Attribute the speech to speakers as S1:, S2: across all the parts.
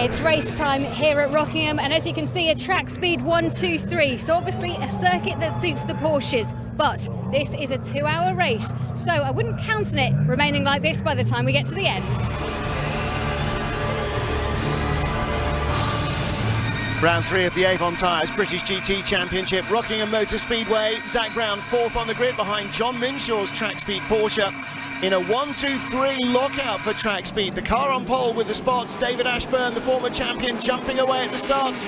S1: It's race time here at Rockingham, and as you can see, a track speed 1, 2, 3. So obviously a circuit that suits the Porsches, but this is a 2-hour race, so I wouldn't count on it remaining like this by the time we get to the end.
S2: Round 3 of the Avon Tyres British GT Championship, Rockingham Motor Speedway. Zach Brown fourth on the grid behind John Minshaw's track speed Porsche in a 1-2-3 lockout for track speed. The car on pole with the spots. David Ashburn, the former champion, jumping away at the starts.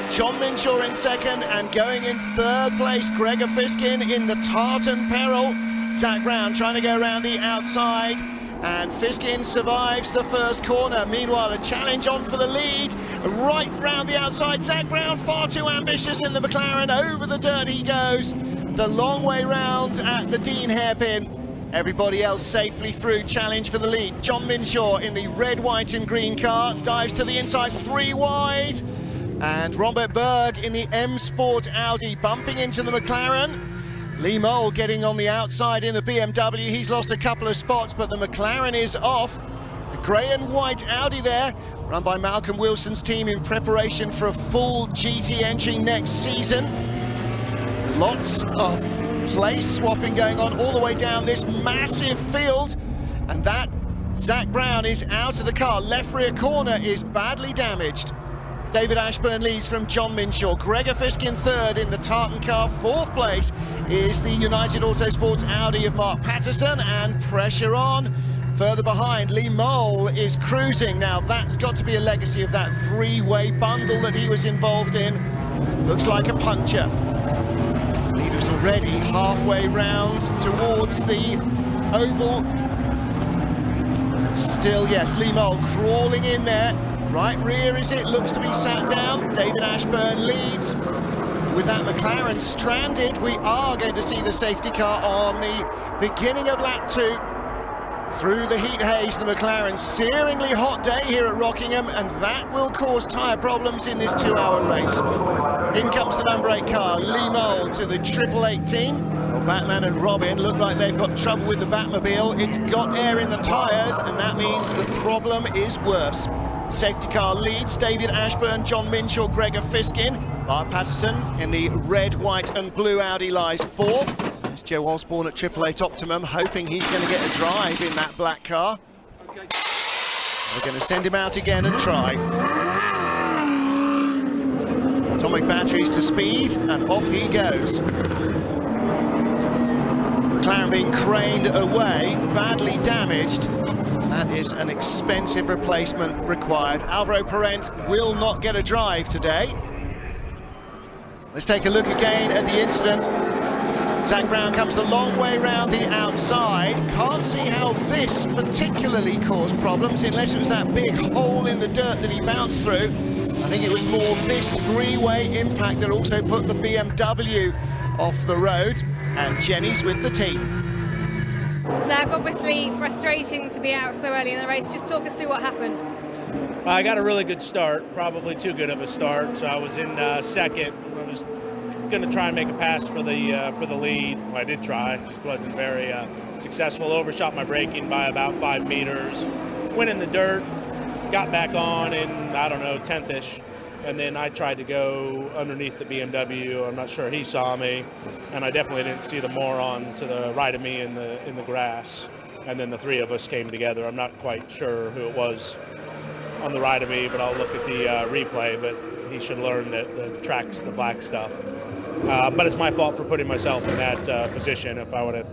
S2: John Minshaw in second, and going in third place, Gregor Fiskin in the tartan peril. Zach Brown trying to go around the outside, and Fiskin survives the first corner. Meanwhile, a challenge on for the lead, right round the outside. Zach Brown far too ambitious in the McLaren. Over the dirt he goes, the long way round at the Dean hairpin. Everybody else safely through. Challenge for the lead. John Minshaw in the red, white and green car dives to the inside, 3 wide. And Robert Berg in the M Sport Audi bumping into the McLaren. Lee Mole getting on the outside in the BMW. He's lost a couple of spots, but the McLaren is off. The grey and white Audi there, run by Malcolm Wilson's team in preparation for a full GT entry next season. Lots of place swapping going on all the way down this massive field, and that Zach Brown is out of the car. Left rear corner is badly damaged. David Ashburn leads from John Minshaw. Gregor Fiskin third in the tartan car. Fourth place is the United Autosports Audi of Mark Patterson, and pressure on. Further behind, Lee Mole is cruising. Now that's got to be a legacy of that 3-way bundle that he was involved in. Looks like a puncture. Leader's already halfway round towards the oval. And still, yes, Lee Mole crawling in there. Right rear is it, looks to be sat down. David Ashburn leads. With that McLaren stranded, we are going to see the safety car on the beginning of lap 2. Through the heat haze, the McLaren, searingly hot day here at Rockingham, and that will cause tyre problems in this 2-hour race. In comes the number 8 car, Lee Mole to the 888 team. Well, Batman and Robin look like they've got trouble with the Batmobile. It's got air in the tyres, and that means the problem is worse. Safety car leads, David Ashburn, John Minshaw, Gregor Fiskin. Mark Patterson in the red, white and blue Audi lies fourth. There's Joe Osborne at 888 Optimum, hoping he's going to get a drive in that black car. We're going to send him out again and try. Atomic batteries to speed, and off he goes. McLaren being craned away, badly damaged. That is an expensive replacement required. Alvaro Parent will not get a drive today. Let's take a look again at the incident. Zach Brown comes the long way round the outside. Can't see how this particularly caused problems, unless it was that big hole in the dirt that he bounced through. I think it was more this 3-way impact that also put the BMW off the road. And Jenny's with the team.
S1: Zach, obviously frustrating to be out so early in the race. Just talk us through what happened.
S3: I got a really good start, probably too good of a start. So I was in second. I was going to try and make a pass for the lead. Well, I did try, just wasn't very successful. Overshot my braking by about 5 meters. Went in the dirt, got back on in, I don't know, 10th-ish. And then I tried to go underneath the BMW. I'm not sure he saw me, and I definitely didn't see the moron to the right of me in the grass. And then the 3 of us came together. I'm not quite sure who it was on the right of me, but I'll look at the replay. But he should learn that the track's the black stuff. But it's my fault for putting myself in that position. If I would have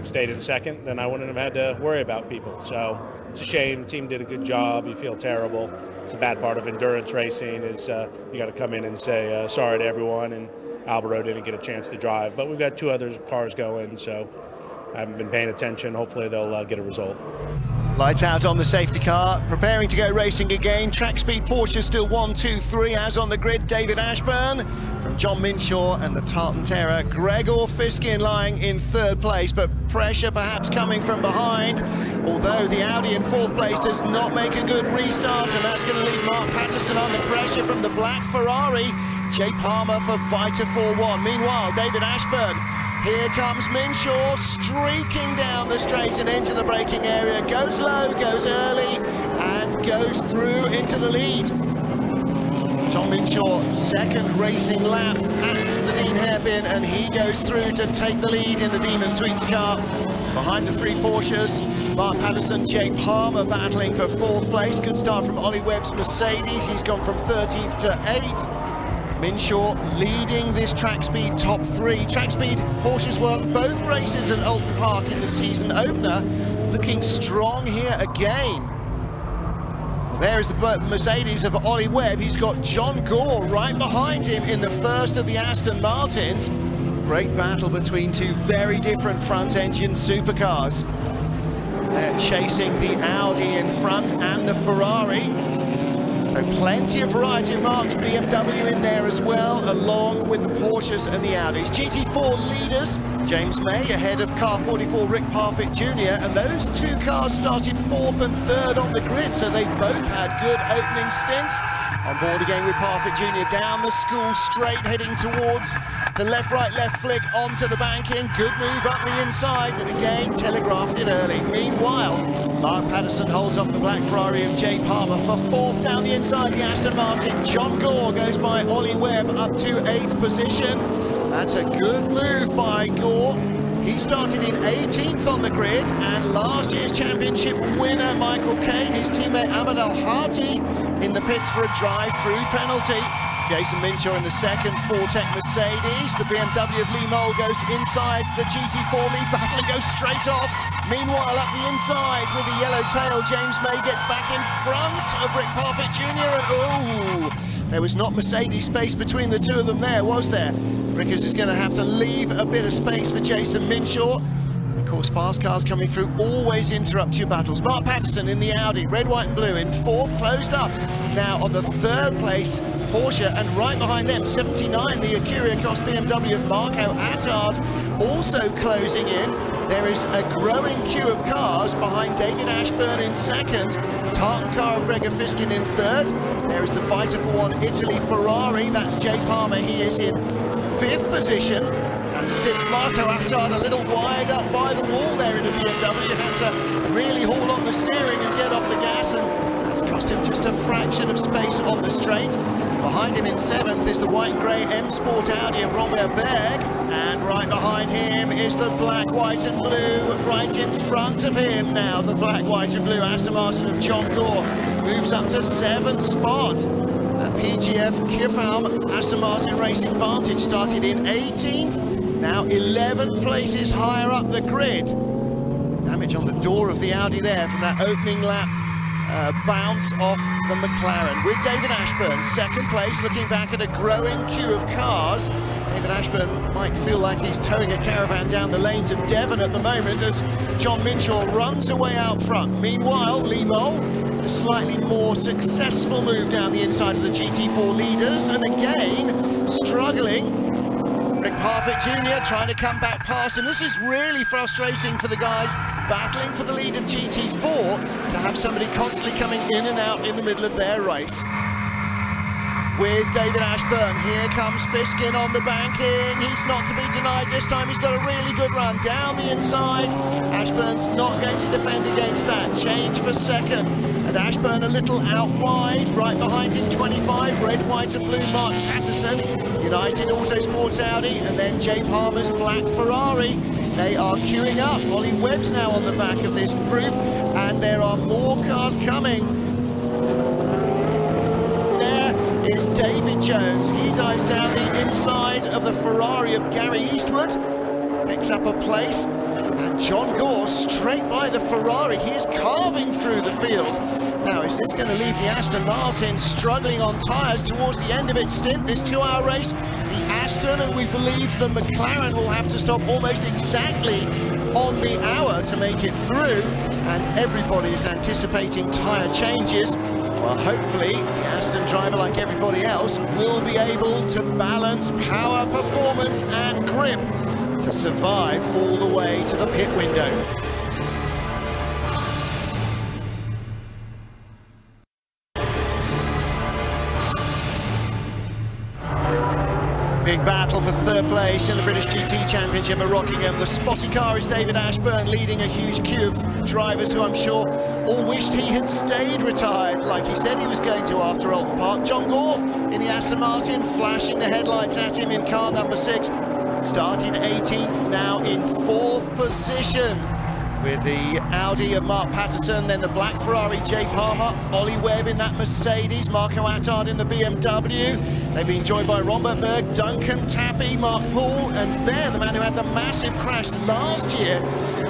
S3: stayed in second, then I wouldn't have had to worry about people. So it's a shame. The team did a good job. You feel terrible. It's a bad part of endurance racing is you got to come in and say sorry to everyone, and Alvaro didn't get a chance to drive. But we've got 2 other cars going, so I haven't been paying attention. Hopefully they'll get a result.
S2: Lights out on the safety car, preparing to go racing again. Track speed Porsche still 1, 2, 3 as on the grid. David Ashburn from John Minshaw and the Tartan Terror. Gregor Fiskin lying in third place, but pressure perhaps coming from behind. Although the Audi in fourth place does not make a good restart, and that's going to leave Mark Patterson under pressure from the black Ferrari. Jay Palmer for Vita 4-1. Meanwhile, David Ashburn Here comes Minshaw, streaking down the straight and into the braking area. Goes low, goes early, and goes through into the lead. John Minshaw, second racing lap at the Dean Hairpin, and he goes through to take the lead in the Demon Tweets car. Behind the three Porsches, Mark Patterson, Jay Palmer battling for 4th place. Good start from Ollie Webb's Mercedes. He's gone from 13th to 8th. Minshaw leading this track speed top 3. Track speed Porsches won both races at Oulton Park in the season opener. Looking strong here again. There is the Mercedes of Ollie Webb. He's got John Gore right behind him in the first of the Aston Martins. Great battle between two very different front-engine supercars. They're chasing the Audi in front and the Ferrari. So plenty of variety of marks, BMW in there as well, along with the Porsches and the Audis. GT4 leaders, James May ahead of car 44 Rick Parfitt Jr. And those two cars started 4th and 3rd on the grid, so they've both had good opening stints. On board again with Parfitt Jr. down the school straight, heading towards the left-right, left flick onto the banking. Good move up the inside, and again telegraphed it early. Meanwhile, Mark Patterson holds off the black Ferrari of Jay Palmer for 4th down the inside, the Aston Martin. John Gore goes by Ollie Webb up to 8th position. That's a good move by Gore. He started in 18th on the grid, and last year's championship winner Michael Caine, his teammate Ahmed Al-Hati in the pits for a drive-through penalty. Jason Minshaw in the second Fortec Mercedes. The BMW of Lee Mole goes inside the GT4 lead battle and goes straight off. Meanwhile, up the inside with the yellow tail, James May gets back in front of Rick Parfitt Jr. And there was not Mercedes space between the two of them there, was there? Rickers is going to have to leave a bit of space for Jason Minshaw. Of course, fast cars coming through always interrupt your battles. Mark Patterson in the Audi, red, white and blue, in 4th, closed up. Now on the 3rd place, Porsche, and right behind them, 79, the Kyriakos BMW of Marco Attard, also closing in. There is a growing queue of cars behind David Ashburn in 2nd, Tartan car of Gregor Fiskin in 3rd. There is the fighter for one Italy Ferrari, that's Jay Palmer, he is in 5th position. And 6th, Marco Attard, a little wide up by the wall there in the BMW, had to really haul on the steering and get off the gas, and that's cost him just a fraction of space on the straight. Behind him in 7th is the white and grey M Sport Audi of Robert Berg, and right behind him is the black, white and blue. Right in front of him now, the black, white and blue Aston Martin of John Gore moves up to 7th spot. The PGF Kifalm Aston Martin Racing Vantage started in 18th, now 11 places higher up the grid. Damage on the door of the Audi there from that opening lap bounce off the McLaren. With David Ashburn, 2nd place, looking back at a growing queue of cars. David Ashburn might feel like he's towing a caravan down the lanes of Devon at the moment as John Minshaw runs away out front. Meanwhile, Lee Mole, a slightly more successful move down the inside of the GT4 leaders, and again, struggling. Rick Parfitt Jr. trying to come back past him. This is really frustrating for the guys battling for the lead of GT4 to have somebody constantly coming in and out in the middle of their race. With David Ashburn, here comes Fiskin on the banking. He's not to be denied this time. He's got a really good run down the inside. Ashburn's not going to defend against that. Change for 2nd. And Ashburn a little out wide. Right behind him, 25, red, white and blue, Mark Patterson. United Autosports Audi, and then Jay Palmer's black Ferrari. They are queuing up. Ollie Webb's now on the back of this group, and there are more cars coming. There is David Jones. He dives down the inside of the Ferrari of Gary Eastwood, picks up a place, and John Gore straight by the Ferrari. He is carving through the field. Now, is this going to leave the Aston Martin struggling on tyres towards the end of its stint, this 2-hour race? The Aston, and we believe the McLaren, will have to stop almost exactly on the hour to make it through, and everybody is anticipating tyre changes. Well, hopefully, the Aston driver, like everybody else, will be able to balance power, performance and grip to survive all the way to the pit window. Big battle for third place in the British GT Championship at Rockingham. The spotty car is David Ashburn, leading a huge queue of drivers who I'm sure all wished he had stayed retired, like he said he was going to after Alton Park. John Gore in the Aston Martin, flashing the headlights at him in car number 6. Started 18th, now in 4th position. With the Audi of Mark Patterson, then the black Ferrari, Jay Palmer, Ollie Webb in that Mercedes, Marco Attard in the BMW. They've been joined by Robert Berg, Duncan Tappy, Mark Poole, and there, the man who had the massive crash last year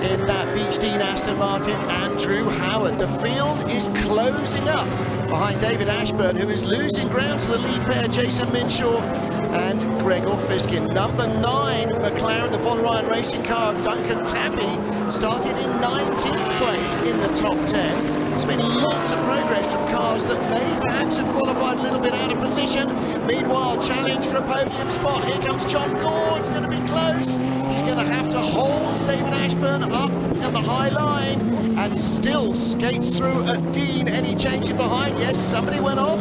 S2: in that Beech Dean Aston Martin, Andrew Howard. The field is closing up behind David Ashburn, who is losing ground to the lead pair, Jason Minshaw and Gregor Fiskin. Number 9, McLaren, the Von Ryan racing car of Duncan Tappy, started in 19th place in the top 10. There's been lots of progress from cars that may perhaps have qualified a little bit out of position. Meanwhile, challenge for a podium spot. Here comes John Gore. It's going to be close. He's going to have to hold David Ashburn up at the high line and still skates through at Dean. Any changing behind? Yes, somebody went off.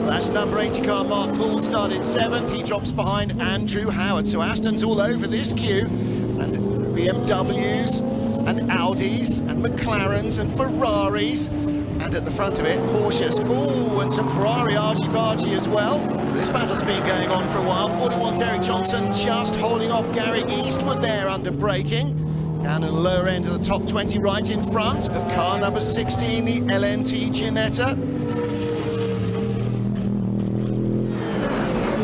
S2: That's number 80 car, Mark Poole, started 7th. He drops behind Andrew Howard. So Aston's all over this queue. And BMWs and Audis and McLarens and Ferraris. And at the front of it, Porsches. Oh, and some Ferrari argy-bargy as well. This battle's been going on for a while. 41 Derek Johnson just holding off Gary Eastwood there under braking. Down in the lower end of the top 20, right in front of car number 16, the LNT Ginetta.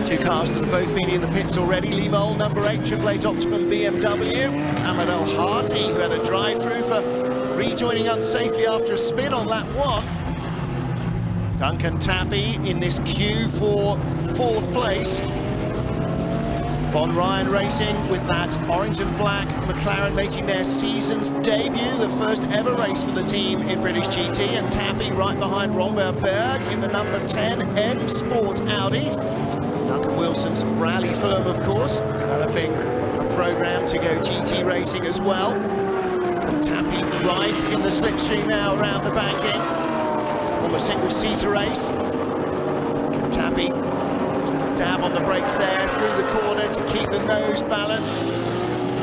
S2: Two cars that have both been in the pits already. Lee Mole, number 8, Triple Eight Optimum BMW. Ahmed El Harti, who had a drive-through for rejoining unsafely after a spin on lap 1. Duncan Tappy in this queue for 4th place. Von Ryan racing with that orange and black McLaren making their season's debut, the first ever race for the team in British GT, and Tappy right behind Robert Berg in the number 10 M Sport Audi. Duncan Wilson's rally firm, of course, developing a program to go GT racing as well. And Tappy right in the slipstream now around the banking. From a single-seater race. Duncan Tappy, a dab on the brakes there through the corner to keep the nose balanced.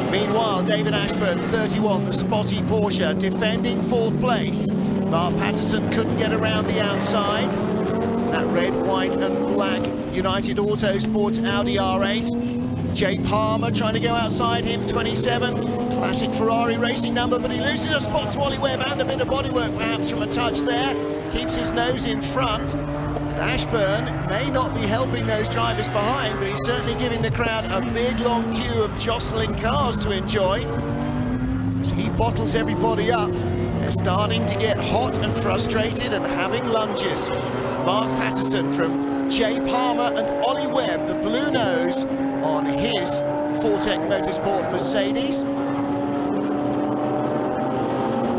S2: Meanwhile, David Ashburn, 31, the spotty Porsche, defending 4th place. Mark Patterson couldn't get around the outside. That red, white and black United Autosports Audi R8. Jay Palmer trying to go outside him, 27. Classic Ferrari racing number, but he loses a spot to Ollie Webb and a bit of bodywork perhaps from a touch there. Keeps his nose in front. And Ashburn may not be helping those drivers behind, but he's certainly giving the crowd a big long queue of jostling cars to enjoy. As he bottles everybody up, they're starting to get hot and frustrated and having lunges. Mark Patterson from Jay Palmer and Ollie Webb, the blue nose on his Fortec Motorsport Mercedes.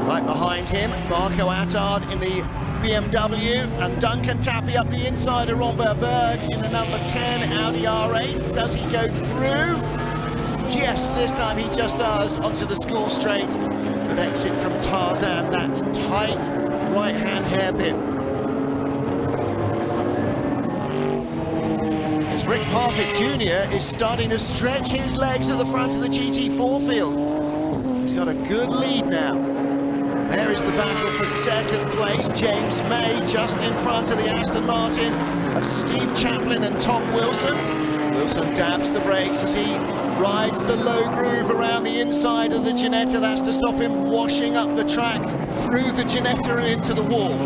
S2: Right behind him, Marco Attard in the BMW, and Duncan Tappy up the inside of Robert Berg in the number 10 Audi R8. Does he go through? Yes, this time he just does, onto the school straight. Good exit from Tarzan, that tight right-hand hairpin. Rick Parfitt Jr. is starting to stretch his legs at the front of the GT4 field. He's got a good lead now. There is the battle for 2nd place. James May just in front of the Aston Martin of Steve Chaplin and Tom Wilson. Wilson dabs the brakes as he rides the low groove around the inside of the Ginetta. That's to stop him washing up the track through the Ginetta and into the wall.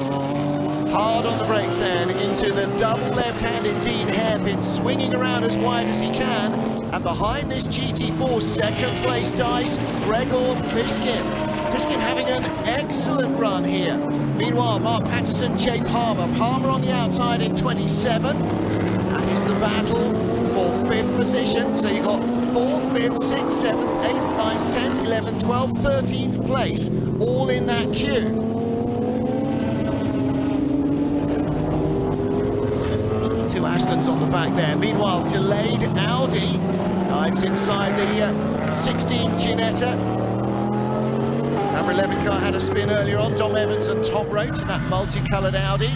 S2: Hard on the brakes then, into the double left-handed Dean hairpin, swinging around as wide as he can. And behind this GT4 2nd place dice, Gregor Fiskin. Fiskin having an excellent run here. Meanwhile, Mark Patterson, Jay Palmer. Palmer on the outside in 27. That is the battle for 5th position. So you've got 4th, 5th, 6th, 7th, 8th, 9th, 10th, 11th, 12th, 13th place, all in that queue. Two Astons on the back there. Meanwhile, delayed Audi dives inside the 16 Ginetta. Number 11 car had a spin earlier on. Dom Evans and Tom Roach in that multicoloured Audi.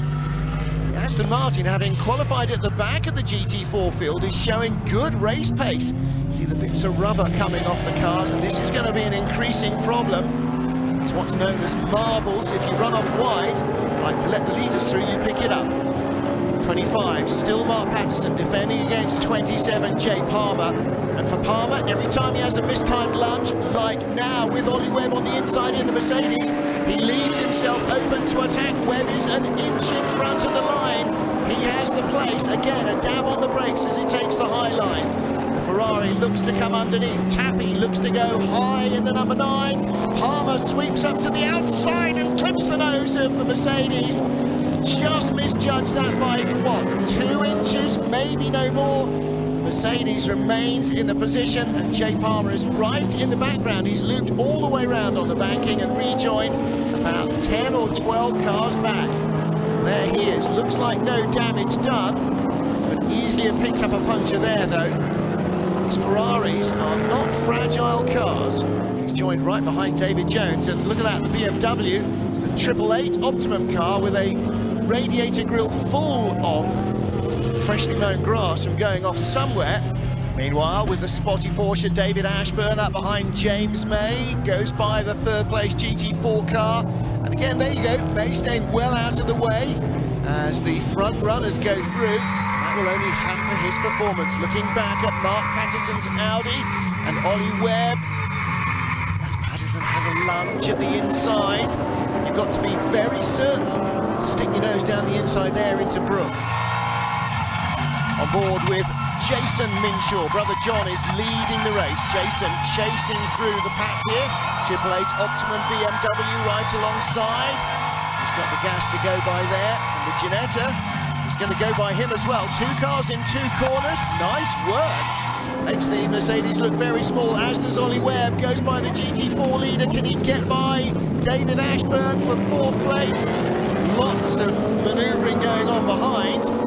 S2: Aston Martin, having qualified at the back of the GT4 field, is showing good race pace. See the bits of rubber coming off the cars, and this is going to be an increasing problem. It's what's known as marbles. If you run off wide, like to let the leaders through, you pick it up. 25, still Mark Patterson defending against 27, Jay Palmer. And for Palmer, every time he has a mistimed lunge, like now with Ollie Webb on the inside in the Mercedes, he leaves himself open to attack. Webb is an inch in front of the line. He has the place. Again, a dab on the brakes as he takes the high line. The Ferrari looks to come underneath. Tappy looks to go high in the number 9. Palmer sweeps up to the outside and clips the nose of the Mercedes. Just misjudged that by, what, 2 inches, maybe no more. Mercedes remains in the position, and Jay Palmer is right in the background. He's looped all the way around on the banking and rejoined about 10 or 12 cars back. There he is. Looks like no damage done, but easier picked up a puncture there, though. These Ferraris are not fragile cars. He's joined right behind David Jones, and look at that, the BMW. It's the 888 Optimum car with a radiator grille full of freshly mown grass from going off somewhere. Meanwhile, with the spotty Porsche, David Ashburn up behind James May, goes by the 3rd place GT4 car. And again, there you go, May staying well out of the way as the front runners go through. That will only hamper his performance. Looking back at Mark Patterson's Audi and Ollie Webb, as Patterson has a lunge at the inside. You've got to be very certain to stick your nose down the inside there into Brook. On board with Jason Minshaw. Brother John is leading the race. Jason chasing through the pack here. 888 Optimum BMW right alongside. He's got the gas to go by there. And the Ginetta is going to go by him as well. 2 cars in 2 corners. Nice work. Makes the Mercedes look very small, as does Ollie Webb. Goes by the GT4 leader. Can he get by David Ashburn for 4th place? Lots of manoeuvring going on behind.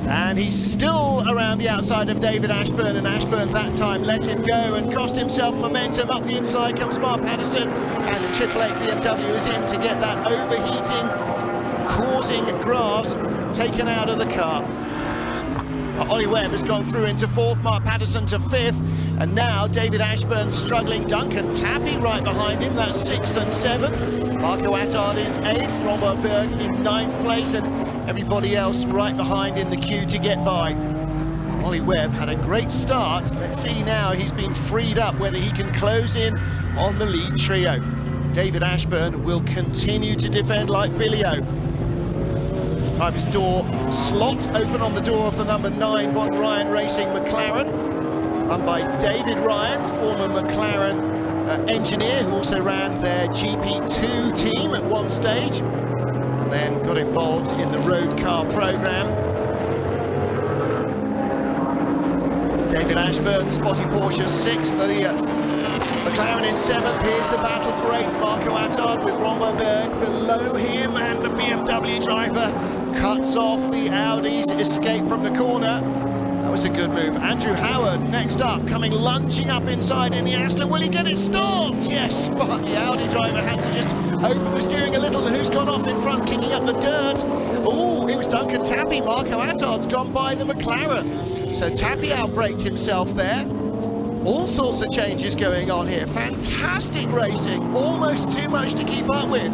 S2: And he's still around the outside of David Ashburn, and Ashburn that time let him go and cost himself momentum. Up the inside comes Mark Patterson, and the 888 BMW is in to get that overheating, causing grass taken out of the car. Ollie Webb has gone through into 4th, Mark Patterson to 5th, and now David Ashburn struggling. Duncan Tappy right behind him, that's 6th and 7th. Marco Attard in 8th, Robert Berg in 9th place, and everybody else right behind in the queue to get by. Ollie Webb had a great start. Let's see now, he's been freed up, whether he can close in on the lead trio. David Ashburn will continue to defend like Billy-O. Driver's door slot open on the door of the number 9 Von Ryan Racing McLaren, run by David Ryan, former McLaren engineer who also ran their GP2 team at one stage and then got involved in the road car program. David Ashburn, spotty Porsche 6th, the McLaren in 7th. Here's the battle for 8th. Marco Attard with Romberg below him, and the BMW driver cuts off the Audi's escape from the corner. That was a good move. Andrew Howard next up, coming lunging up inside in the Aston. Will he get it stopped? Yes, but the Audi driver had to just open the steering a little. Who's gone off in front, kicking up the dirt? Oh, it was Duncan Tappy. Marco Attard's gone by the McLaren. So Tappy outbraked himself there. All sorts of changes going on here. Fantastic racing, almost too much to keep up with.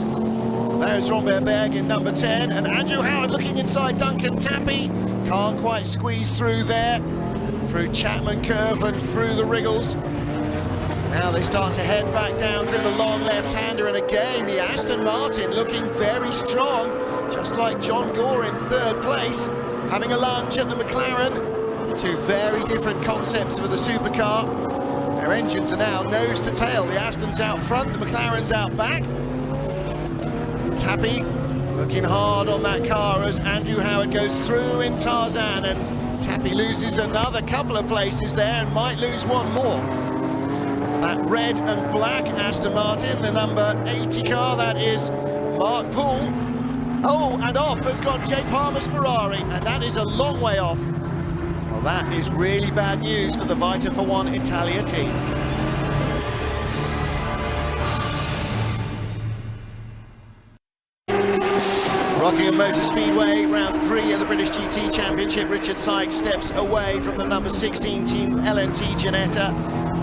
S2: There's Romberg in number 10, and Andrew Howard looking inside Duncan Tappy. Can't quite squeeze through there, through Chapman Curve and through the Wriggles. Now they start to head back down through the long left-hander, and again the Aston Martin looking very strong, just like John Gore in 3rd place, having a lunge at the McLaren. 2 very different concepts for the supercar. Their engines are now nose to tail. The Aston's out front, the McLaren's out back. Tappy looking hard on that car as Andrew Howard goes through in Tarzan, and Tappy loses another couple of places there and might lose one more. That red and black Aston Martin, the number 80 car, that is Mark Poole. Oh, and off has gone Jay Palmer's Ferrari, and that is a long way off. Well, that is really bad news for the Vita for One Italia team. Rockingham Rockingham Motor Speedway, round 3 of the British GT Championship. Richard Sykes steps away from the number 16 team LNT Ginetta.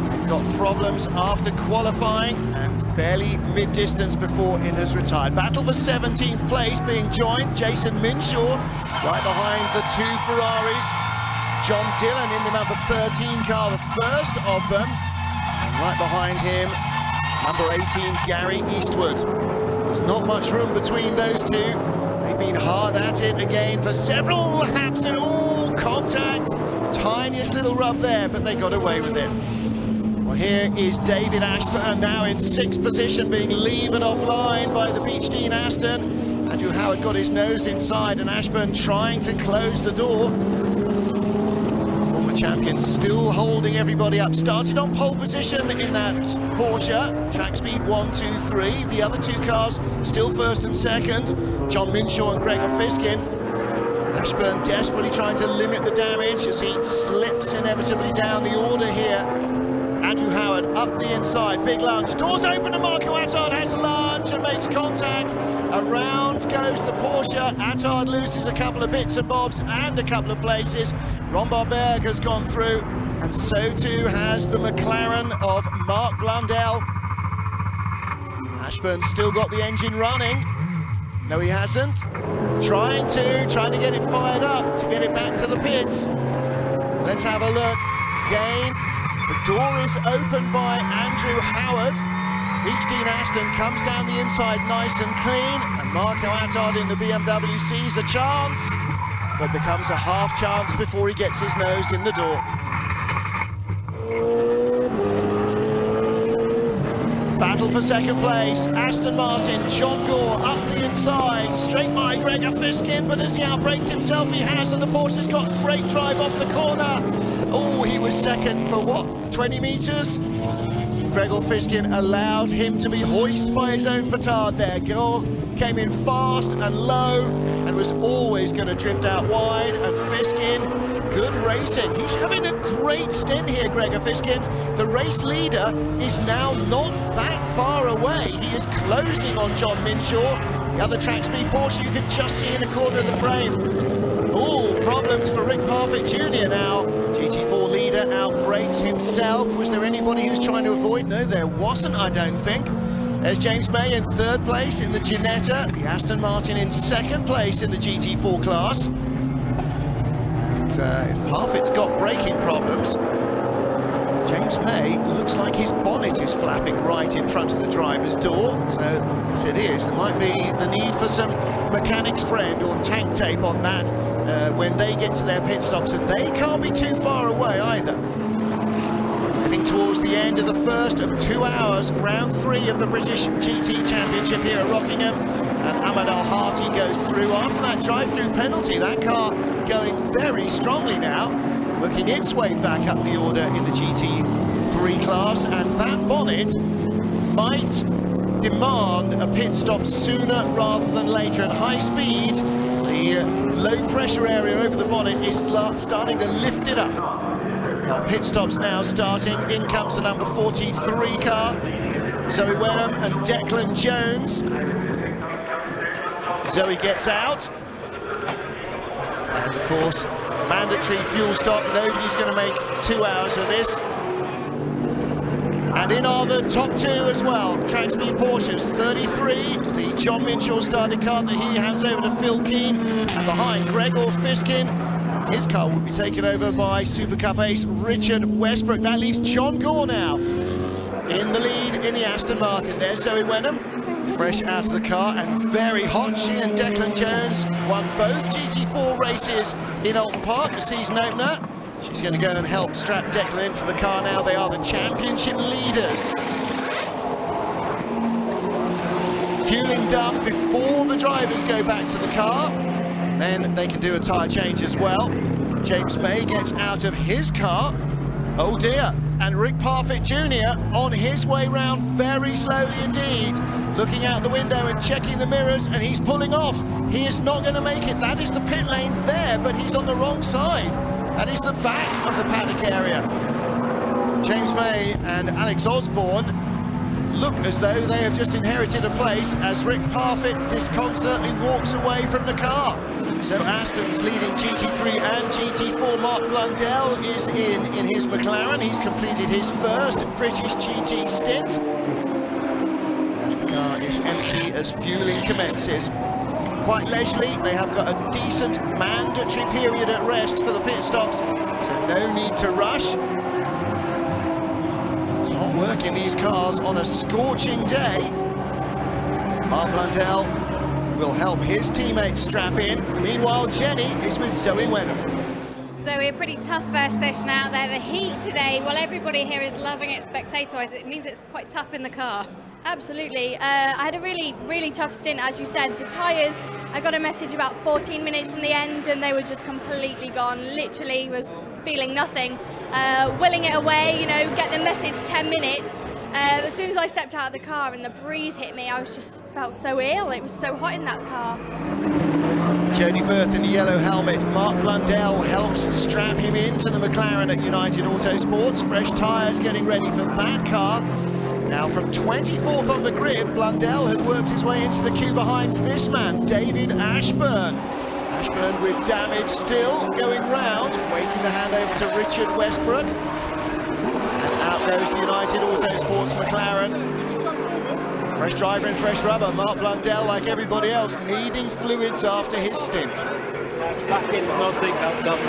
S2: They've got problems after qualifying and barely mid-distance before it has retired. Battle for 17th place being joined. Jason Minshaw right behind the 2 Ferraris. John Dillon in the number 13 car, the first of them. And right behind him, number 18, Gary Eastwood. There's not much room between those two. They've been hard at it again for several laps and all contact. Tiniest little rub there, but they got away with it. Well, here is David Ashburn now in 6th position, being levered offline by the Beechdene Aston. Andrew Howard got his nose inside and Ashburn trying to close the door. Champion still holding everybody up. Started on pole position in that Porsche. Track speed 1, 2, 3. The other 2 cars still first and second. John Minshaw and Gregor Fiskin. Ashburn desperately trying to limit the damage as he slips inevitably down the order here. Andrew Howard up the inside, big lunge, doors open and Marco Attard has a lunge and makes contact. Around goes the Porsche. Attard loses a couple of bits and bobs and a couple of places. Ron Barberg has gone through, and so too has the McLaren of Mark Blundell. Ashburn's still got the engine running. No, he hasn't. Trying to get it fired up to get it back to the pits. Let's have a look. Again, the door is opened by Andrew Howard. Beechdene Aston comes down the inside nice and clean, and Marco Attard in the BMW sees a chance, but becomes a half chance before he gets his nose in the door. Battle for second place, Aston Martin, John Gore up the inside, straight by Gregor Fiskin, but has he outbraked himself? He has, and the Porsche's got great drive off the corner. Oh, he was second for what, 20 metres? Gregor Fiskin allowed him to be hoisted by his own petard there. Gore came in fast and low and was always going to drift out wide, and Fiskin, good racing. He's having a great stint here, Gregor Fiskin. The race leader is now not that far away. He is closing on John Minshaw. The other track speed Porsche you can just see in the corner of the frame. Oh, problems for Rick Parfitt Jr. now. GT4 leader outbrakes himself. Was there anybody who was trying to avoid? No, there wasn't, I don't think. There's James May in 3rd place in the Ginetta. The Aston Martin in 2nd place in the GT4 class. And if Parfitt's got braking problems, James May looks like his bonnet is flapping right in front of the driver's door. So, yes it is, there might be the need for some mechanic's friend or tank tape on that when they get to their pit stops, and they can't be too far away either. Heading towards the end of the first of 2 hours, round 3 of the British GT Championship here at Rockingham, and Ahmed Al-Hati goes through after that drive-through penalty. That car going very strongly now, working its way back up the order in the GT3 class, and that bonnet might demand a pit stop sooner rather than later. At high speed, the low pressure area over the bonnet is starting to lift it up. Our pit stops now starting. In comes the number 43 car, Zoe Wenham and Declan Jones. Zoe gets out, and of course mandatory fuel stop. Nobody's going to make 2 hours of this. And in are the top 2 as well. Track speed Porsches, 33, the John Minshaw started car that he hands over to Phil Keane, and behind Gregor Fiskin. His car will be taken over by Super Cup ace Richard Westbrook. That leaves John Gore now in the lead in the Aston Martin. There's Zoe Wenham, fresh out of the car and very hot. She and Declan Jones won both GT4 races in Alton Park, the season opener. She's going to go and help strap Declan into the car now. They are the championship leaders. Fueling done before the drivers go back to the car. Then they can do a tyre change as well. James May gets out of his car. Oh dear. And Rick Parfitt Jr. on his way round very slowly indeed, looking out the window and checking the mirrors, and he's pulling off. He is not going to make it. That is the pit lane there, but he's on the wrong side. That is the back of the paddock area. James May and Alex Osborne look as though they have just inherited a place as Rick Parfitt disconsolately walks away from the car. So Aston's leading GT3 and GT4. Mark Blundell is in his McLaren. He's completed his first British GT stint. And the car is empty as fueling commences. Quite leisurely, they have got a decent mandatory period at rest for the pit stops, so no need to rush. It's hot work in these cars on a scorching day. Mark Blundell will help his teammates strap in. Meanwhile, Jenny is with Zoe Wenham.
S1: Zoe, a pretty tough first session out there. The heat today, well, everybody here is loving it spectator-wise. It means it's quite tough in the car.
S4: Absolutely. I had a really tough stint, as you said. The tyres, I got a message about 14 minutes from the end and they were just completely gone. Literally was feeling nothing. Willing it away, you know, get the message 10 minutes. As soon as I stepped out of the car and the breeze hit me, I was just felt so ill. It was so hot in that car.
S2: Jody Firth in the yellow helmet. Mark Blundell helps strap him into the McLaren at United Autosports. Fresh tyres getting ready for that car. Now from 24th on the grid, Blundell had worked his way into the queue behind this man, David Ashburn. Ashburn with damage still going round, waiting to hand over to Richard Westbrook. And out goes the United Autosports McLaren. Fresh driver and fresh rubber. Mark Blundell, like everybody else, needing fluids after his stint.
S5: Back in, no seatbelts up.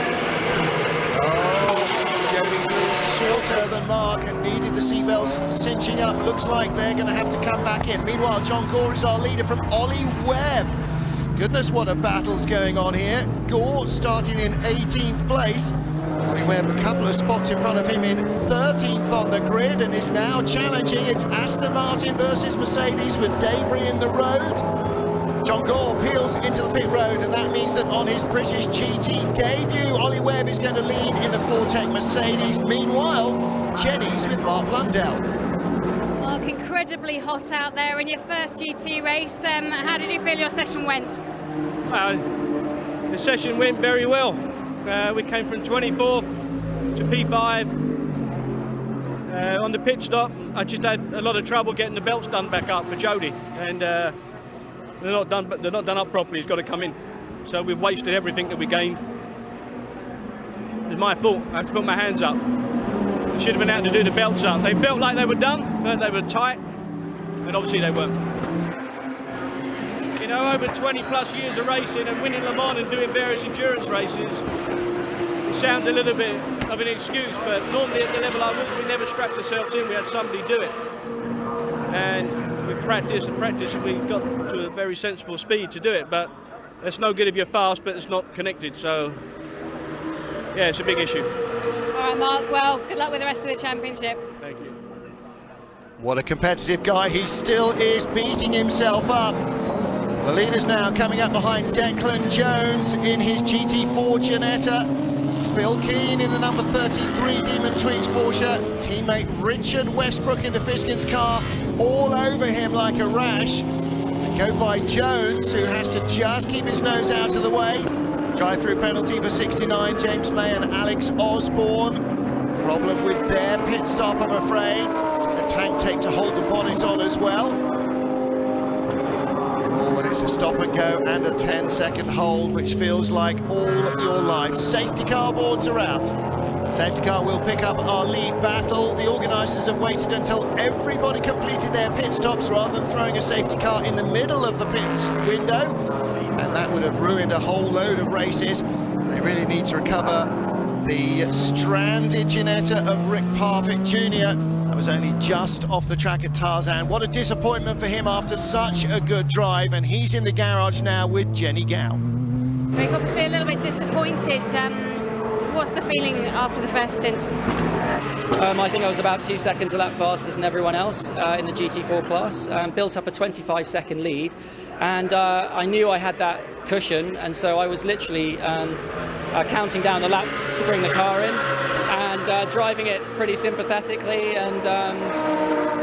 S2: Jody's a little shorter than Mark and needed the seatbelts cinching up. Looks like they're going to have to come back in. Meanwhile, John Gore is our leader from Ollie Webb. Goodness, what a battle's going on here. Gore starting in 18th place. Ollie Webb a couple of spots in front of him in 13th on the grid and is now challenging. It's Aston Martin versus Mercedes with debris in the road. John Gore peels into the pit road, and that means that on his British GT debut, Ollie Webb is going to lead in the Fortec Mercedes. Meanwhile, Jenny's with Mark Blundell.
S1: Mark, incredibly hot out there in your first GT race. How did you feel your session went?
S5: The session went very well. We came from 24th to P5. On the pit stop, I just had a lot of trouble getting the belts done back up for Jody, and they're not done up properly. It's got to come in. So we've wasted everything that we gained. It's my fault. I have to put my hands up. I should have been out to do the belts up. They felt like they were done, but they were tight, and obviously they weren't. You know, over 20 plus years of racing and winning Le Mans and doing various endurance races, it sounds a little bit of an excuse, but normally at the level I was, we never strapped ourselves in. We had somebody do it. And we practiced and practiced, and we got to a very sensible speed to do it, but it's no good if you're fast but it's not connected. So yeah, it's a big issue.
S1: All right, Mark, well, good luck with the rest of the championship.
S5: Thank you.
S2: What a competitive guy. He still is beating himself up. The leaders now coming up behind Declan Jones in his GT4 Ginetta. Phil Keane in the number 33 Demon Tweeds Porsche. Teammate Richard Westbrook in the Fiskin's car, all over him like a rash. They go by Jones, who has to just keep his nose out of the way. Drive-through penalty for 69, James May and Alex Osborne. Problem with their pit stop, I'm afraid. The tank take to hold the bonnet on as well. Oh, and it's a stop and go and a 10-second hold, which feels like all of your life. Safety car boards are out. Safety car will pick up our lead battle. The organisers have waited until everybody completed their pit stops rather than throwing a safety car in the middle of the pits window, and that would have ruined a whole load of races. They really need to recover the stranded Ginetta of Rick Parfitt Jr. That was only just off the track at Tarzan. What a disappointment for him after such a good drive, and he's in the garage now with Jenny Gow.
S1: Rick, obviously a little bit disappointed. What's the feeling after the first stint?
S6: I think I was about 2 seconds a lap faster than everyone else in the GT4 class. Built up a 25-second lead, and I knew I had that cushion, and so I was literally counting down the laps to bring the car in and driving it pretty sympathetically, and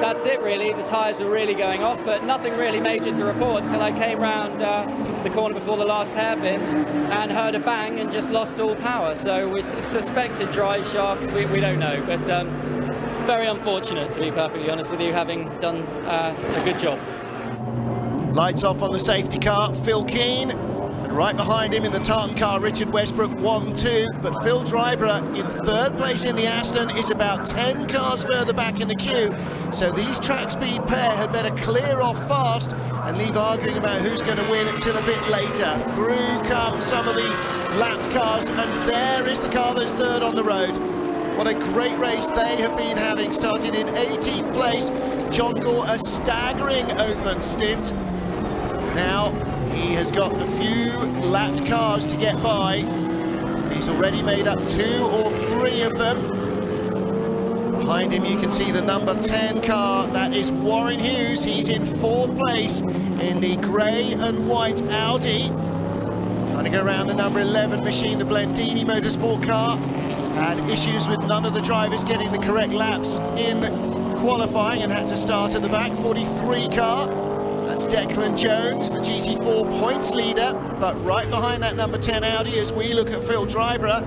S6: that's it really. The tyres were really going off, but nothing really major to report until I came round the corner before the last hairpin and heard a bang and just lost all power. So we suspected drive shaft, we don't know, but very unfortunate, to be perfectly honest with you, having done a good job.
S2: Lights off on the safety car, Phil Keane, and right behind him in the tartan car, Richard Westbrook, 1-2, but Phil Dryborough in third place in the Aston is about 10 cars further back in the queue, so these track speed pair had better clear off fast and leave arguing about who's going to win until a bit later. Through come some of the lapped cars, and there is the car that's third on the road. What a great race they have been having. Started in 18th place, John Gore, a staggering open stint. Now he has got a few lapped cars to get by. He's already made up 2 or 3 of them. Behind him you can see the number 10 car, that is Warren Hughes. He's in 4th place in the grey and white Audi. Trying to go around the number 11 machine, the Blendini Motorsport car. Had issues with none of the drivers getting the correct laps in qualifying and had to start at the back. 43 car, that's Declan Jones, the GT4 points leader, but right behind that number 10 Audi, as we look at Phil Dryborough,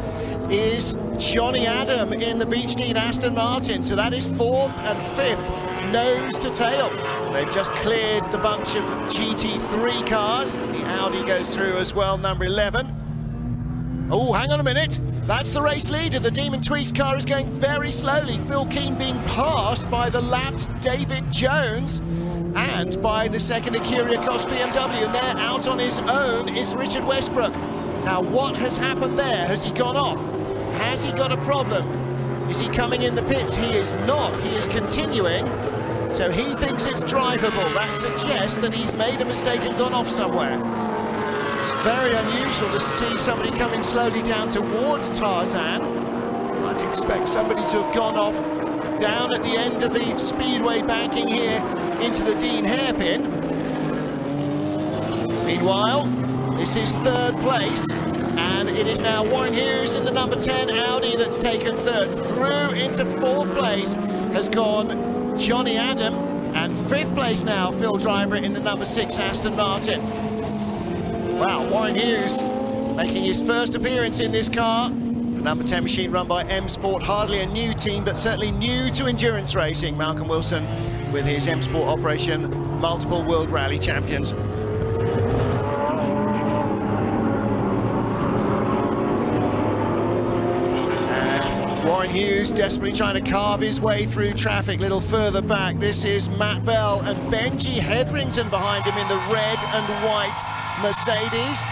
S2: is Johnny Adam in the Beechdean Aston Martin. So that is 4th and 5th, nose to tail. They've just cleared the bunch of GT3 cars, and the Audi goes through as well, number 11. Oh, hang on a minute. That's the race leader. The Demon Tweaks car is going very slowly. Phil Keane being passed by the lapped David Jones and by the second Kyrgios BMW, and there out on his own is Richard Westbrook. Now what has happened there? Has he gone off? Has he got a problem? Is he coming in the pits? He is not. He is continuing. So he thinks it's drivable. That suggests that he's made a mistake and gone off somewhere. Very unusual to see somebody coming slowly down towards Tarzan. I'd expect somebody to have gone off down at the end of the speedway banking here into the Dean hairpin. Meanwhile, this is 3rd place, and it is now Warren Hughes in the number 10 Audi that's taken 3rd. Through into 4th place has gone Johnny Adam, and 5th place now Phil Dryborough in the number 6 Aston Martin. Wow, Warren Hughes making his first appearance in this car. The number 10 machine run by M Sport, hardly a new team, but certainly new to endurance racing. Malcolm Wilson with his M Sport operation, multiple World Rally champions. And Warren Hughes desperately trying to carve his way through traffic. A little further back, this is Matt Bell and Benji Hetherington behind him in the red and white Mercedes.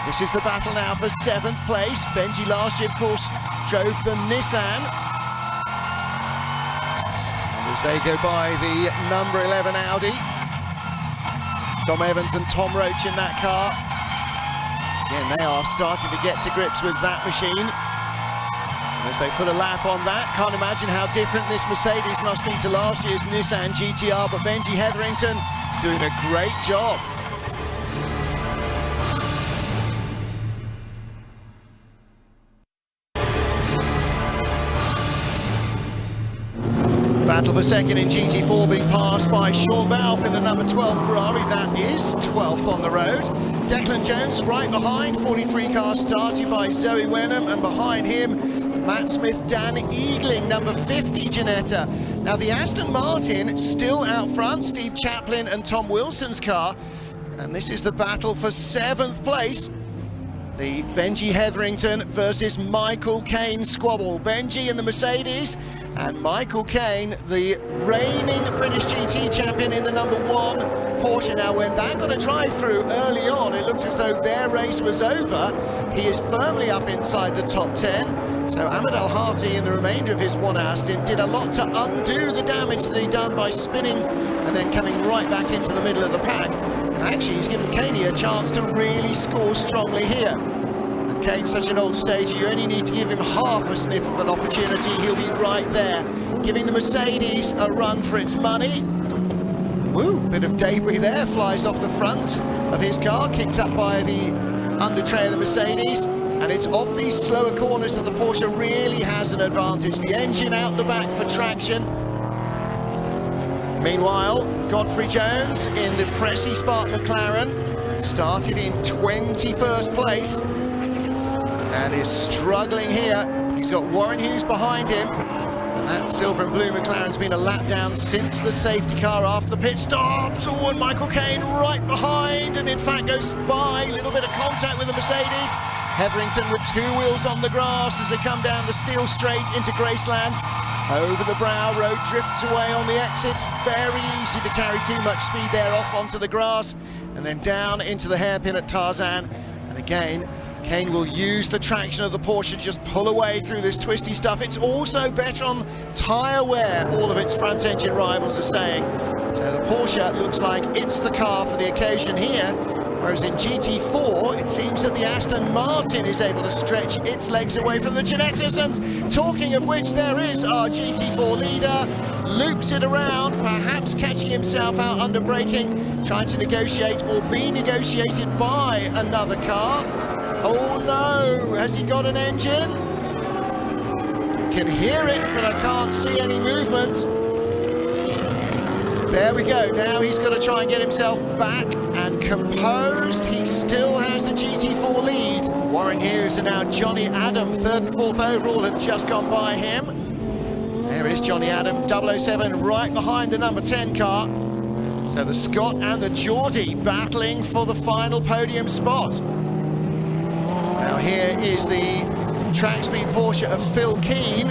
S2: This is the battle now for 7th place. Benji last year, of course, drove the Nissan. And as they go by the number 11 Audi, Dom Evans and Tom Roach in that car. Again, they are starting to get to grips with that machine. And as they put a lap on that, can't imagine how different this Mercedes must be to last year's Nissan GTR, but Benji Hetherington doing a great job. Battle for second in GT4 being passed by Sean Balfe in the number 12 Ferrari. That is 12th on the road. Declan Jones right behind, 43 car started by Zoe Wenham, and behind him Matt Smith, Dan Eagling, number 50 Ginetta. Now the Aston Martin still out front, Steve Chaplin and Tom Wilson's car, and this is the battle for 7th place. The Benji Hetherington versus Michael Caine squabble. Benji in the Mercedes, and Michael Caine, the reigning British GT champion in the number 1 Porsche. Now, when that got a drive-through early on, it looked as though their race was over. He is firmly up inside the top 10. So Ahmed Al-Hati, in the remainder of his 1-hour stint, did a lot to undo the damage that he'd done by spinning and then coming right back into the middle of the pack. And actually, he's given Caine a chance to really score strongly here. And Caine's such an old stager, you only need to give him half a sniff of an opportunity, he'll be right there, giving the Mercedes a run for its money. Woo, bit of debris there, flies off the front of his car, kicked up by the undertray of the Mercedes, and it's off these slower corners that the Porsche really has an advantage. The engine out the back for traction. Meanwhile, Godfrey Jones in the Pressy Spark McLaren started in 21st place and is struggling here. He's got Warren Hughes behind him. That silver and blue McLaren's been a lap down since the safety car after the pit stops. Oh, and Michael Caine right behind, and in fact goes by. A little bit of contact with the Mercedes. Hetherington with two wheels on the grass as they come down the steel straight into Graceland. Over the brow, road drifts away on the exit. Very easy to carry too much speed there off onto the grass, and then down into the hairpin at Tarzan. And again, Caine will use the traction of the Porsche to just pull away through this twisty stuff. It's also better on tyre wear, all of its front-engine rivals are saying. So the Porsche looks like it's the car for the occasion here, whereas in GT4, it seems that the Aston Martin is able to stretch its legs away from the Ginettas. And talking of which, there is our GT4 leader, loops it around, perhaps catching himself out under braking, trying to negotiate or be negotiated by another car. Oh no, has he got an engine? Can hear it, but I can't see any movement. There we go, now he's got to try and get himself back and composed. He still has the GT4 lead. Warren Hughes and now Johnny Adam, third and fourth overall, have just gone by him. There is Johnny Adam, 007, right behind the number 10 car. So the Scot and the Geordie battling for the final podium spot. Now here is the track speed Porsche of Phil Keane,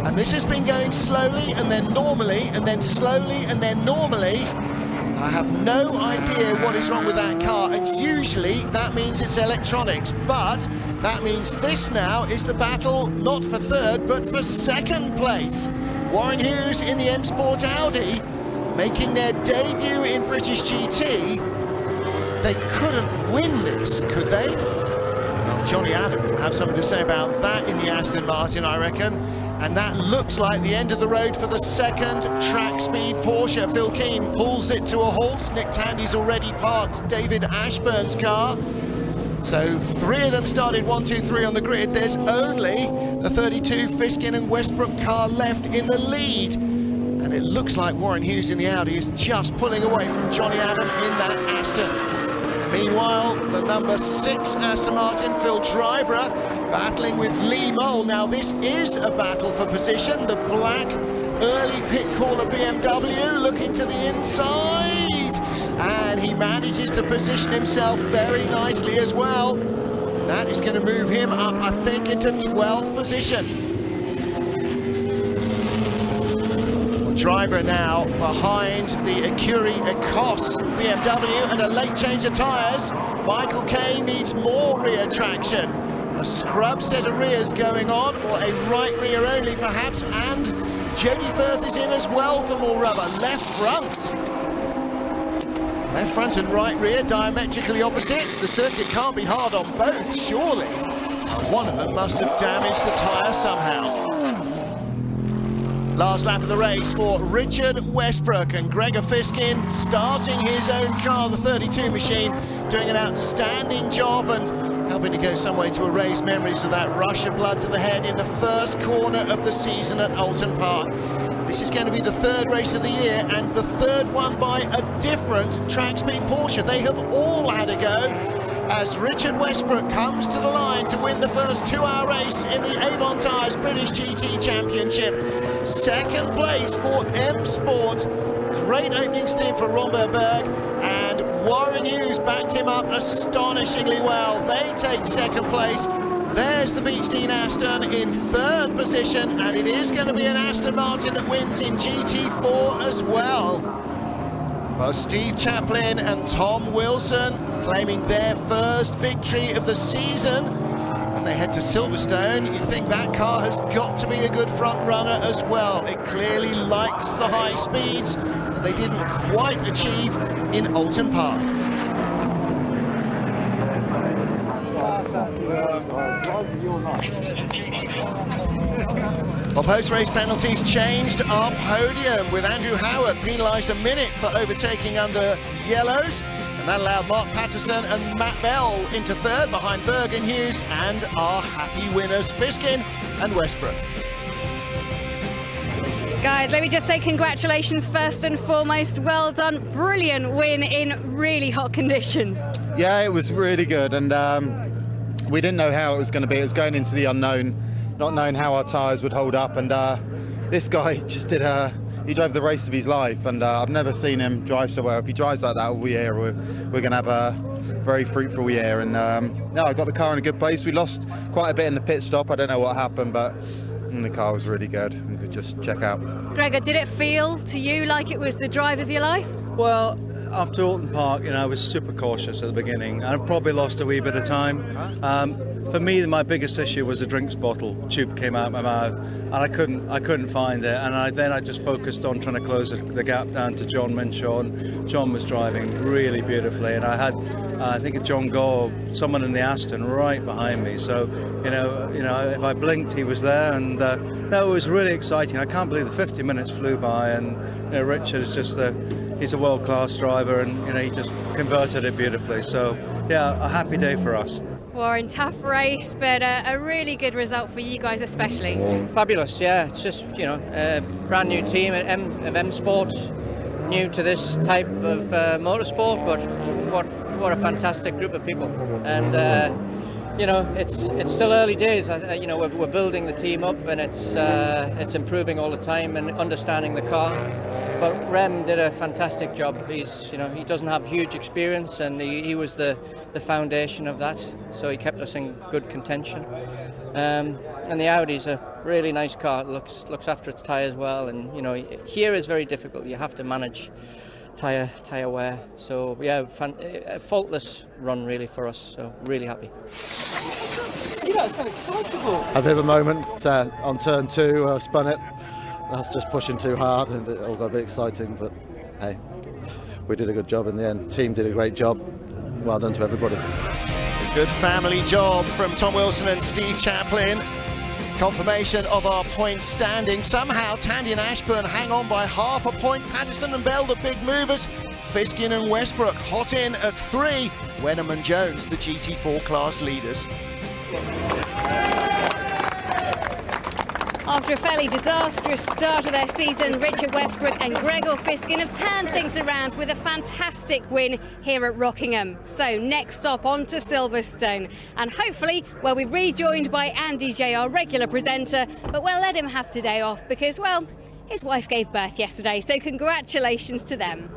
S2: and this has been going slowly and then normally and then slowly and then normally. I have no idea what is wrong with that car, and usually that means it's electronics, but that means this now is the battle not for third but for second place. Warren Hughes in the M Sport Audi making their debut in British GT. They couldn't win this, could they? Well, Johnny Adam will have something to say about that in the Aston Martin, I reckon. And that looks like the end of the road for the second track speed Porsche. Phil Keane pulls it to a halt. Nick Tandy's already parked David Ashburn's car. So three of them started 1, 2, 3 on the grid. There's only the 32 Fiskin and Westbrook car left in the lead. And it looks like Warren Hughes in the Audi is just pulling away from Johnny Adam in that Aston. Meanwhile, the number 6 Aston Martin, Phil Drybra, battling with Lee Mole. Now this is a battle for position. The black early pit caller BMW looking to the inside. And he manages to position himself very nicely as well. That is going to move him up, I think, into 12th position. Drybra now behind the Acuri Ecos BMW and a late change of tyres. Michael Caine needs more rear traction. A scrub set of rears going on, or a right rear only perhaps, and Jody Firth is in as well for more rubber. Left front. Left front and right rear diametrically opposite. The circuit can't be hard on both, surely. One of them must have damaged the tyre somehow. Last lap of the race for Richard Westbrook, and Gregor Fiskin starting his own car, the 32 machine, doing an outstanding job and helping to go some way to erase memories of that rush of blood to the head in the first corner of the season at Oulton Park. This is going to be the third race of the year and the third one by a different track speed Porsche. They have all had a go as Richard Westbrook comes to the line to win the first 2-hour race in the Avon Tyres British GT Championship. Second place for M Sport. Great opening stint for Robert Berg, and Warren Hughes backed him up astonishingly well. They take second place. There's the Beech Dean Aston in third position, and it is going to be an Aston Martin that wins in GT4 as well. Well, Steve Chaplin and Tom Wilson claiming their first victory of the season, and they head to Silverstone. You think that car has got to be a good front runner as well. It clearly likes the high speeds that they didn't quite achieve in Oulton Park. Well, post-race penalties changed our podium, with Andrew Howard penalised a minute for overtaking under yellows, and that allowed Mark Patterson and Matt Bell into third behind Berg and Hughes, and our happy winners Fiskin and Westbrook.
S1: Guys, let me just say congratulations first and foremost. Well done, brilliant win in really hot conditions.
S7: Yeah, it was really good, and we didn't know how it was going to be. It was going into the unknown, not knowing how our tyres would hold up, and this guy just did he drove the race of his life, and I've never seen him drive so well. If he drives like that all year, we're going to have a very fruitful year. And no, I got the car in a good place. We lost quite a bit in the pit stop. I don't know what happened, but the car was really good and could just check out.
S1: Gregor, did it feel to you like it was the drive of your life?
S8: Well, after Alton Park, I was super cautious at the beginning, and I probably lost a wee bit of time. For me, my biggest issue was a drinks bottle tube came out of my mouth, and I couldn't find it. And then I just focused on trying to close the gap down to John Minshaw. And John was driving really beautifully, and I had, I think, John Gore, someone in the Aston, right behind me. So, if I blinked, he was there, and no, it was really exciting. I can't believe the 50 minutes flew by, and Richard is just he's a world-class driver, and he just converted it beautifully. So, yeah, a happy day for us.
S1: Warren, tough race, but a really good result for you guys especially.
S9: Fabulous, yeah. It's just, a brand new team at M Sports, new to this type of motorsport, but what a fantastic group of people. And, it's still early days. We're building the team up, and it's improving all the time and understanding the car. But Rem did a fantastic job. He doesn't have huge experience, and he was the foundation of that. So he kept us in good contention. And the Audi's a really nice car. It looks after its tyres well, and here is very difficult. You have to manage tyre wear. So yeah, a faultless run really for us. So really happy.
S10: It's so excitable. A bit of a moment on turn 2. I spun it. That's just pushing too hard, and it all got a bit exciting, but hey, we did a good job in the end. Team did a great job. Well done to everybody.
S2: A good family job from Tom Wilson and Steve Chaplin. Confirmation of our point standing. Somehow Tandy and Ashburn hang on by half a point. Patterson and Bell, the big movers. Fiskin and Westbrook hot in at 3. Wenham and Jones, the GT4 class leaders.
S1: After a fairly disastrous start of their season, Richard Westbrook and Gregor Fiskin have turned things around with a fantastic win here at Rockingham. So next stop on to Silverstone, and hopefully we'll be rejoined by Andy J, our regular presenter, but we'll let him have today off because, well, his wife gave birth yesterday, so congratulations to them.